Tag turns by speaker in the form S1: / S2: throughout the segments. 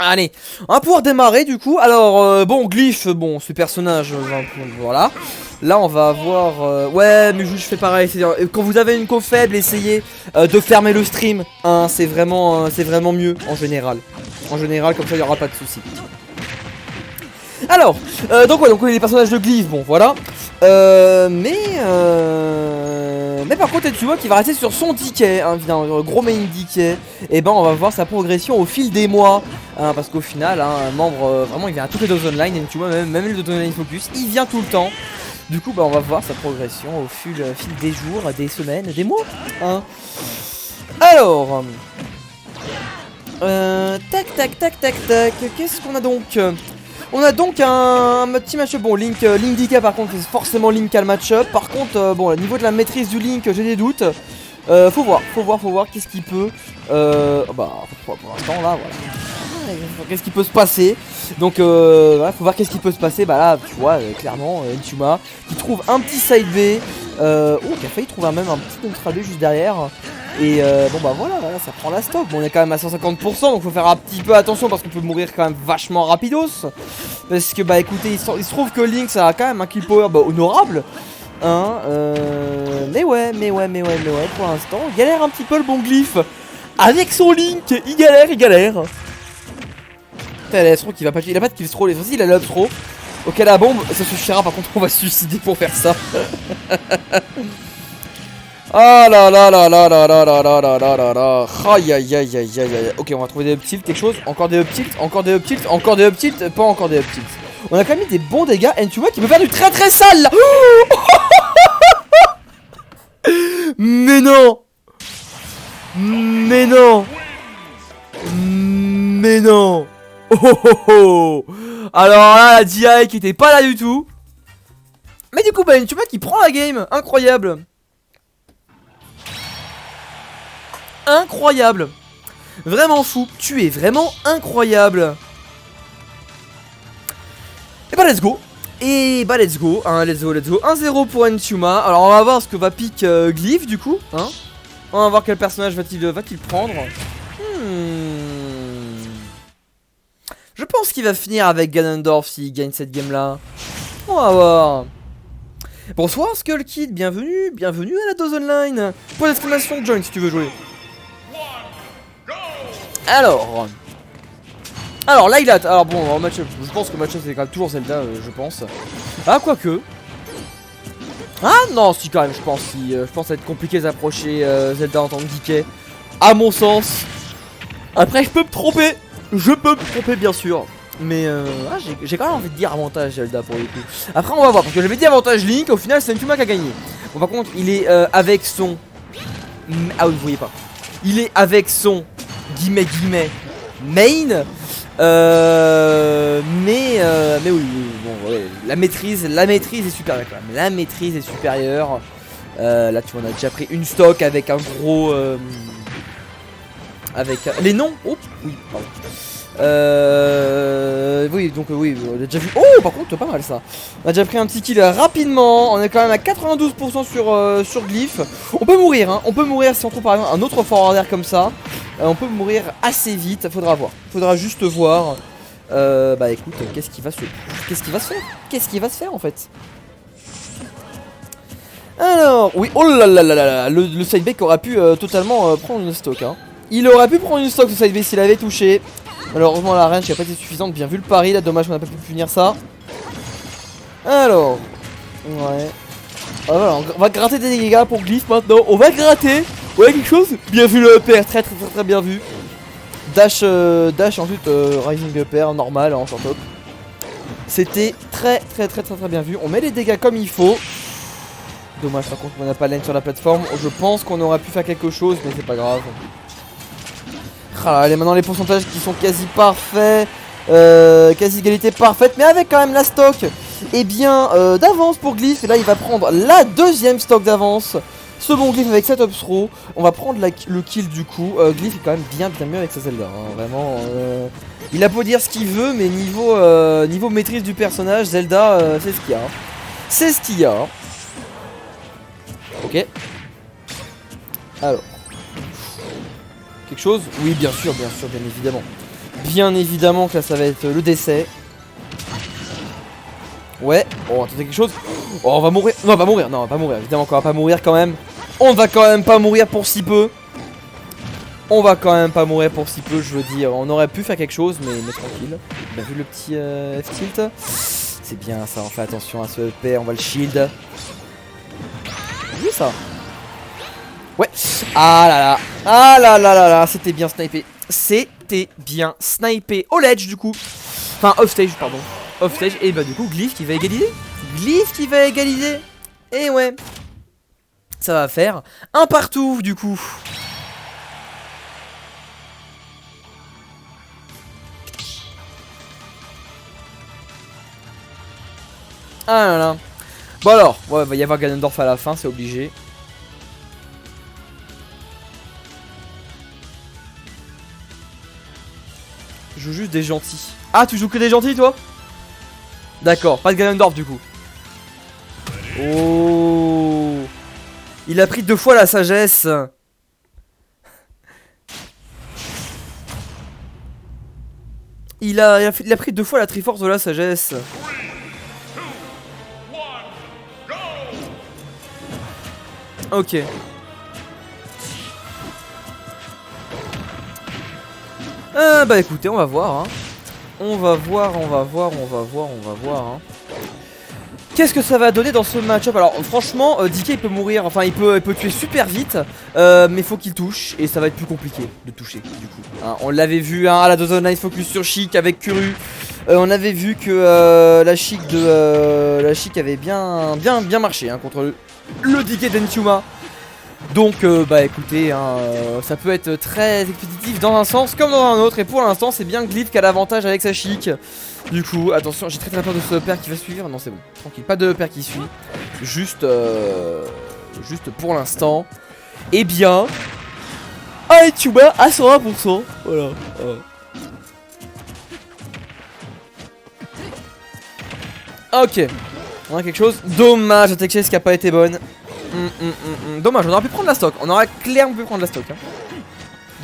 S1: Allez, on va pouvoir démarrer du coup. Alors, bon, Glyph, bon, ce personnage, voilà. Là, on va avoir... ouais, mais je fais pareil. C'est-à-dire, quand vous avez une co faible, essayez de fermer le stream. Hein, c'est vraiment mieux en général. En général, comme ça, il n'y aura pas de soucis. Alors, donc ouais, donc les personnages de Glyph, bon, voilà. Mais par contre, tu vois qu'il va rester sur son ticket, hein, un gros main ticket. Et ben, on va voir sa progression au fil des mois. Hein, parce qu'au final, hein, un membre, vraiment, il vient à toutes les doses online. Et tu vois, même le doses online focus, il vient tout le temps. Du coup, bah, on va voir sa progression au fil des jours, des semaines, des mois. Hein. Alors, tac, tac, tac, tac, tac. Qu'est-ce qu'on a donc? On a donc un petit match-up. Bon, Link DK par contre, c'est forcément Link a le match-up. Par contre, bon, au niveau de la maîtrise du Link, j'ai des doutes. Faut voir qu'est-ce qu'il peut. Bah, pour l'instant, là, voilà. Qu'est-ce qui peut se passer. Donc, voilà, faut voir qu'est-ce qui peut se passer. Bah là, tu vois, clairement, Enchuma qui trouve un petit side B. Qui a failli trouver même un petit ultra B juste derrière. Et bon bah voilà, ça prend la stock. Bon, on est quand même à 150%, donc faut faire un petit peu attention parce qu'on peut mourir quand même vachement rapidos. Parce que bah écoutez, il se trouve que Link ça a quand même un kill power honorable. Hein, mais ouais, pour l'instant, il galère un petit peu le bon Glyph. Avec son Link, il galère. Putain, il a pas de kill throw, il a l'up throw. Ok, la bombe, ça suffira, par contre on va se suicider pour faire ça. Ah là là là là là là là là là là là là. Aïe aïe aïe aïe aïe aïe. Ok, on va trouver des up tilts, quelque chose. Encore des up tilts, encore des up tilts, encore des up tilts, pas encore des up tilts. On a quand même mis des bons dégâts. Et tu vois qu'il peut faire du très très sale là. Mais non. Mais non. Mais non. Oh oh oh. Alors là, la DI qui était pas là du tout. Mais du coup, bah, tu vois qu'il prend la game. Incroyable. Incroyable. Vraiment fou. Tu es vraiment incroyable. Et bah let's go. Let's go. Hein, let's go. 1-0 pour Enchuma. Alors on va voir ce que va pick Glyph du coup. Hein. On va voir quel personnage va-t-il prendre. Je pense qu'il va finir avec Ganondorf s'il gagne cette game là. On va voir. Bonsoir Skull Kid, bienvenue à la dose online. Point d'exclamation join si tu veux jouer. Alors Lylat, alors bon, en match-up, je pense que match-up c'est quand même toujours Zelda, je pense. Ah, quoique. Ah non, si quand même, je pense que ça va être compliqué d'approcher Zelda en tant que DK. À mon sens. Après, je peux me tromper bien sûr. Mais j'ai quand même envie de dire avantage Zelda pour le coup. Après, on va voir, parce que j'avais dit avantage Link, au final, c'est Enchuma qui a gagné. Bon, par contre, il est avec son... Ah oui, vous voyez pas. Il est avec son... guillemets main. Mais oui, bon, ouais, la maîtrise est supérieure quand même. La maîtrise est supérieure. Là, tu vois, on a déjà pris une stock avec un gros... avec les noms. Oh, oui, pardon. Oui, donc oui, on a déjà vu. Oh, par contre, pas mal ça. On a déjà pris un petit kill rapidement. On est quand même à 92% sur Glyph. On peut mourir, hein. On peut mourir si on trouve par exemple un autre forwarder comme ça. On peut mourir assez vite. Faudra voir. Faudra juste voir. Bah écoute, qu'est-ce qui va se faire en fait? Alors, oui, oh là là là là, le sideback aurait pu totalement prendre une stock, hein. Il aurait pu prendre une stock ce sideback s'il avait touché. Malheureusement la range n'a pas été suffisante, bien vu le pari là, dommage qu'on n'a pas pu finir ça. Alors, ouais. Ah, voilà, on va gratter des dégâts pour Glyph maintenant, on va gratter. Ouais, quelque chose. Bien vu le upper, très bien vu. Dash ensuite Rising upper, normal, en short top. C'était très bien vu, on met les dégâts comme il faut. Dommage par contre on n'a pas lane sur la plateforme. Je pense qu'on aurait pu faire quelque chose, mais c'est pas grave. Ah, allez, maintenant les pourcentages qui sont quasi parfaits, quasi égalité parfaite, mais avec quand même la stock et bien d'avance pour Glyph. Et là il va prendre la deuxième stock d'avance. Ce bon Glyph avec 7 up throw. On va prendre le kill du coup. Glyph est quand même bien mieux avec sa Zelda, hein. Vraiment il a beau dire ce qu'il veut, mais niveau maîtrise du personnage, Zelda c'est ce qu'il y a. C'est ce qu'il y a. Ok. Alors quelque chose? Oui, bien sûr, bien évidemment. Bien évidemment que là ça va être le décès. Ouais, oh attendez quelque chose. Oh on va mourir, non on va mourir, non on va pas mourir, évidemment qu'on va pas mourir quand même. On va quand même pas mourir pour si peu. On va quand même pas mourir pour si peu, je veux dire. On aurait pu faire quelque chose mais tranquille. On a vu le petit F-tilt. C'est bien ça, on fait attention à ce EP, on va le shield. Oui ça. Ouais. Ah là là. Ah là là là là, c'était bien snipé. C'était bien snipé au ledge du coup. Enfin off stage pardon. Off stage et bah du coup Glyph qui va égaliser. Glyph qui va égaliser. Et ouais. Ça va faire un partout du coup. Ah là là. Bon alors, ouais, va y avoir Ganondorf à la fin, c'est obligé. Je joue juste des gentils. Ah, tu joues que des gentils toi? D'accord, pas de Ganondorf du coup. Oh. Il a pris 2 fois la sagesse. Il a pris 2 fois la Triforce de la sagesse. Ok. Bah écoutez, on va voir. Hein. On va voir. Hein. Qu'est-ce que ça va donner dans ce match-up? Alors franchement, DK il peut mourir, enfin il peut tuer super vite, mais faut qu'il touche et ça va être plus compliqué de toucher du coup. Hein, on l'avait vu hein, à la Dozone Night Focus sur Chic avec Kuru. On avait vu que la Chic avait bien marché hein, contre le DK d'Entyuma. Donc bah écoutez, hein, ça peut être très expéditif dans un sens comme dans un autre. Et pour l'instant c'est bien Glyph qui a l'avantage avec sa Chic. Du coup attention, j'ai très peur de ce père qui va suivre. Non c'est bon, tranquille, pas de père qui suit. Juste pour l'instant. Eh bien Entyuma à 101%. Voilà. Ok, on a quelque chose. Dommage, la tech chase qui a pas été bonne. Dommage, on aurait pu prendre la stock. On aurait clairement pu prendre la stock. Hein.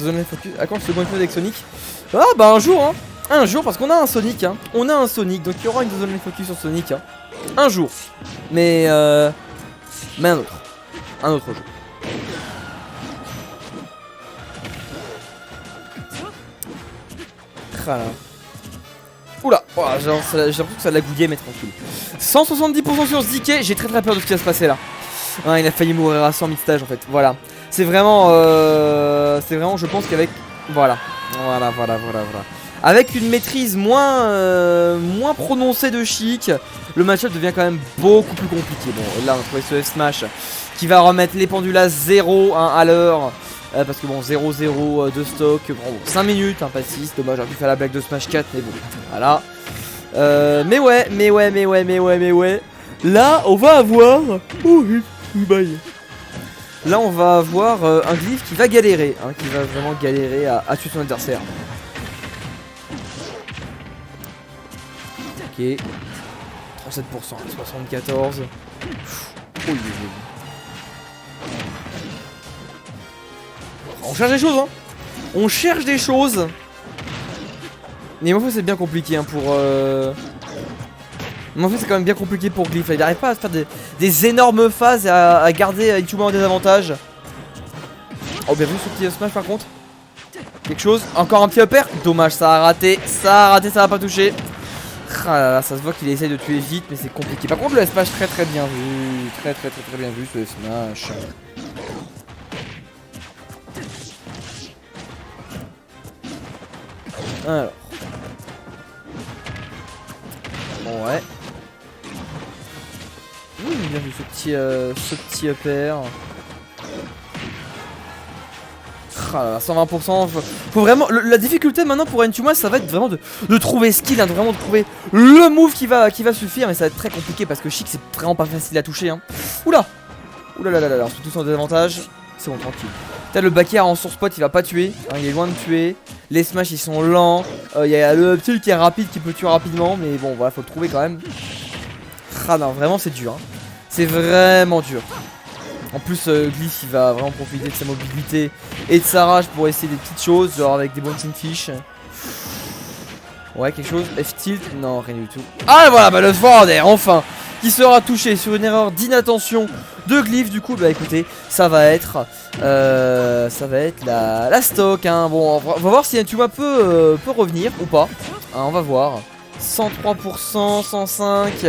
S1: Zone focus. À quand le second épisode avec Sonic? Ah bah un jour, hein. Un jour, parce qu'on a un Sonic. Hein. On a un Sonic, donc il y aura une zone focus sur Sonic. Hein. Un jour. Mais un autre. Un autre jour. Voilà. Oula, oh, j'ai l'impression que ça l'a gouillé, mais tranquille. 170% sur Zike, j'ai très peur de ce qui va se passer là. Ah, il a failli mourir à 100 mid-stage en fait, voilà. C'est vraiment, je pense qu'avec, voilà. Avec une maîtrise moins prononcée de Chic, le match-up devient quand même beaucoup plus compliqué. Bon, là on a trouvé ce F-Smash qui va remettre les pendules à 0 hein, à l'heure. Parce que bon 0-0 de stock, bon 5 minutes, hein, pas 6, dommage j'aurais pu faire la blague de Smash 4 mais bon, voilà. Mais ouais. Là on va avoir... Là on va avoir un Glyph qui va galérer, hein, qui va vraiment galérer à tuer son adversaire. Ok, 37%, 74. On cherche des choses hein. On cherche des choses. Mais moi c'est bien compliqué hein, pour mais en fait c'est quand même bien compliqué pour Glyph. Il n'arrive pas à faire des énormes phases et à garder Entyuma en désavantage. Oh bien vu ce petit smash par contre. Quelque chose. Encore un petit upper. Dommage ça a raté. Ça va pas toucher. Ah là là, ça se voit qu'il essaye de tuer vite mais c'est compliqué. Par contre le smash très bien vu. Très bien vu ce smash. Alors. Bon ouais. Bien vu ce petit upper. Ah là là, 120%. Faut vraiment. La difficulté maintenant pour Entyuma, ça va être vraiment de trouver skill, hein, de vraiment trouver le move qui va suffire. Mais ça va être très compliqué parce que Chic c'est vraiment pas facile à toucher. Hein. Oula, on se fait tous en désavantage. C'est bon, tranquille. Peut-être le back air en source spot il va pas tuer. Hein, il est loin de tuer. Les smash ils sont lents. Il y a le petit qui est rapide qui peut tuer rapidement. Mais bon, voilà, faut le trouver quand même. Ah non, vraiment c'est dur. Hein. C'est vraiment dur. En plus, Glyph il va vraiment profiter de sa mobilité et de sa rage pour essayer des petites choses, genre avec des bouncing fish. Ouais, quelque chose. F-tilt. Non, rien du tout. Ah, voilà, bah le Forwarder, enfin, qui sera touché sur une erreur d'inattention de Glyph. Du coup, bah écoutez, ça va être la stock. Hein. Bon, on va voir si Antuma peut revenir ou pas. Hein, on va voir. 103%, 105.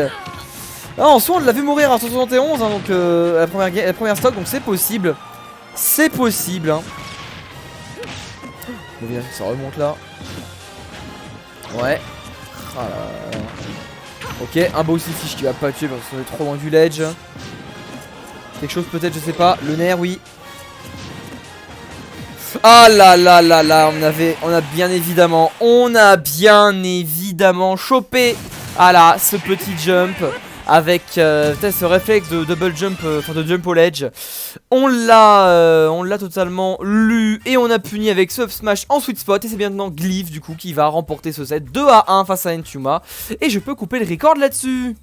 S1: Ah, en soi, on l'a vu mourir à 171. Hein, donc, la première stock, donc c'est possible. C'est possible. Hein. On va vérifier que ça remonte là. Ouais. Ah là là. Ok, un Bossy Fish qui va pas tuer parce qu'on est trop loin du ledge. Quelque chose peut-être, je sais pas. Le nerf, oui. Ah là là là là, on a bien évidemment chopé. Ah là, ce petit jump avec peut-être ce réflexe de double jump, enfin de jump au ledge. On l'a totalement lu et on a puni avec ce smash en sweet spot. Et c'est maintenant Glyph du coup qui va remporter ce set 2-1 face à Antuma. Et je peux couper le record là-dessus.